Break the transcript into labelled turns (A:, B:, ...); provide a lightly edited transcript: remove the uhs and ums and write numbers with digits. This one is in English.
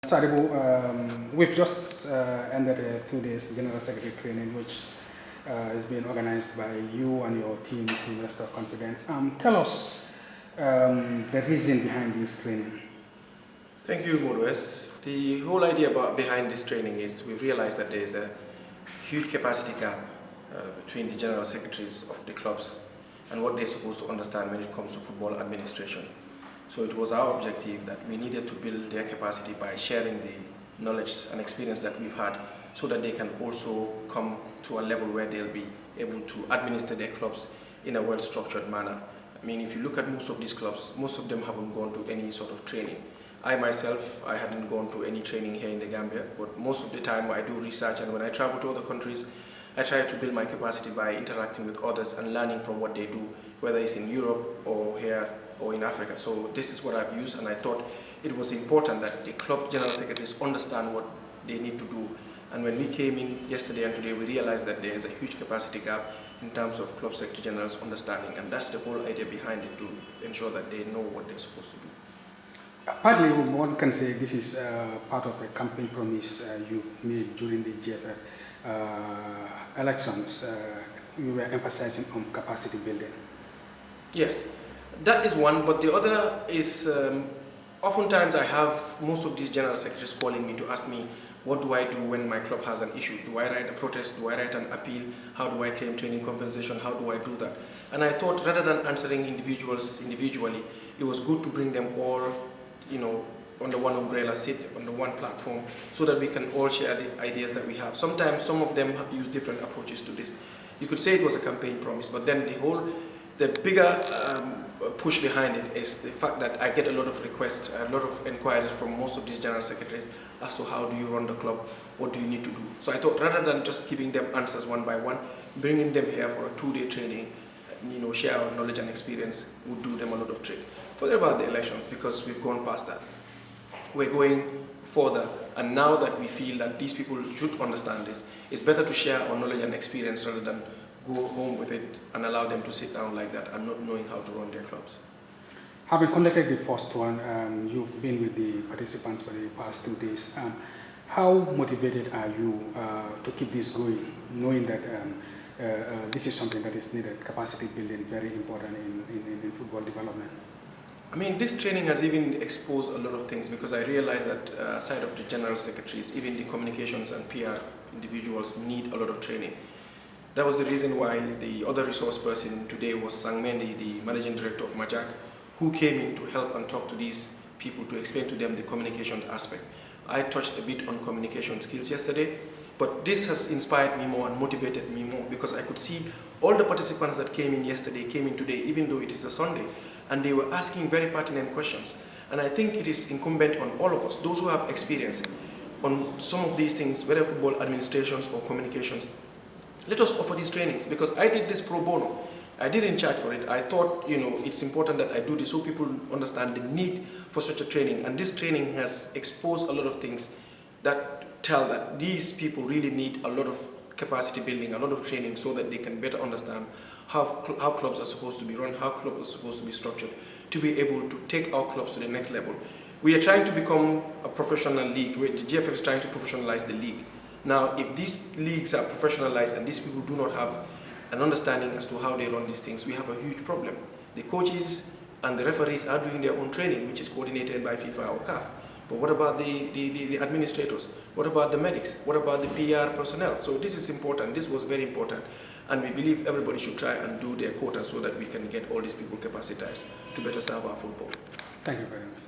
A: Sadibou, we've just ended a 2 days General Secretary training, which is being organized by you and your team Restore Confidence. Tell us the reason behind this training.
B: Thank you, Modwes. The whole idea behind this training is we've realized that there is a huge capacity gap between the General Secretaries of the clubs and what they're supposed to understand when it comes to football administration. So it was our objective that we needed to build their capacity by sharing the knowledge and experience that we've had so that they can also come to a level where they'll be able to administer their clubs in a well-structured manner. I mean, if you look at most of these clubs, most of them haven't gone to any sort of training. I myself, I hadn't gone to any training here in the Gambia, but most of the time I do research, and when I travel to other countries, I try to build my capacity by interacting with others and learning from what they do, whether it's in Europe or here or in Africa. So this is what I've used, and I thought it was important that the club general secretaries understand what they need to do. And when we came in yesterday and today, we realized that there is a huge capacity gap in terms of club secretary generals understanding, and that's the whole idea behind it, to ensure that they know what they're supposed to do.
A: Partly, one can say this is part of a campaign promise you've made during the GFF elections. You were emphasizing on capacity building.
B: Yes, that is one, but the other is oftentimes I have most of these general secretaries calling me to ask me, what do I do when my club has an issue? Do I write a protest? Do I write an appeal? How do I claim training compensation? How do I do that? And I thought rather than answering individuals individually, it was good to bring them all, under one umbrella, sit on one platform, so that we can all share the ideas that we have. Sometimes some of them use different approaches to this. You could say it was a campaign promise, but then the bigger push behind it is the fact that I get a lot of requests, a lot of inquiries from most of these general secretaries as to how do you run the club, what do you need to do. So I thought rather than just giving them answers one by one, bringing them here for a 2-day training, share our knowledge and experience would do them a lot of trick. Forget about the elections, because we've gone past that. We're going further, and now that we feel that these people should understand this, it's better to share our knowledge and experience rather than go home with it and allow them to sit down like that and not knowing how to run their clubs.
A: Having conducted the first one, you've been with the participants for the past 2 days. How motivated are you to keep this going, knowing that this is something that is needed, capacity building, very important in football development?
B: I mean, this training has even exposed a lot of things, because I realized that aside of the general secretaries, even the communications and PR individuals need a lot of training. That was the reason why the other resource person today was Sang Mendy, the managing director of Majak, who came in to help and talk to these people to explain to them the communication aspect. I touched a bit on communication skills yesterday, but this has inspired me more and motivated me more, because I could see all the participants that came in yesterday came in today, even though it is a Sunday, and they were asking very pertinent questions. And I think it is incumbent on all of us, those who have experience on some of these things, whether football administrations or communications. Let us offer these trainings, because I did this pro bono. I didn't charge for it. I thought, it's important that I do this so people understand the need for such a training. And this training has exposed a lot of things that tell that these people really need a lot of capacity building, a lot of training, so that they can better understand how clubs are supposed to be run, how clubs are supposed to be structured, to be able to take our clubs to the next level. We are trying to become a professional league, where the GFF is trying to professionalize the league. Now, if these leagues are professionalized and these people do not have an understanding as to how they run these things, we have a huge problem. The coaches and the referees are doing their own training, which is coordinated by FIFA or CAF. But what about the administrators? What about the medics? What about the PR personnel? So this is important. This was very important. And we believe everybody should try and do their quota so that we can get all these people capacitized to better serve our football.
A: Thank you very much.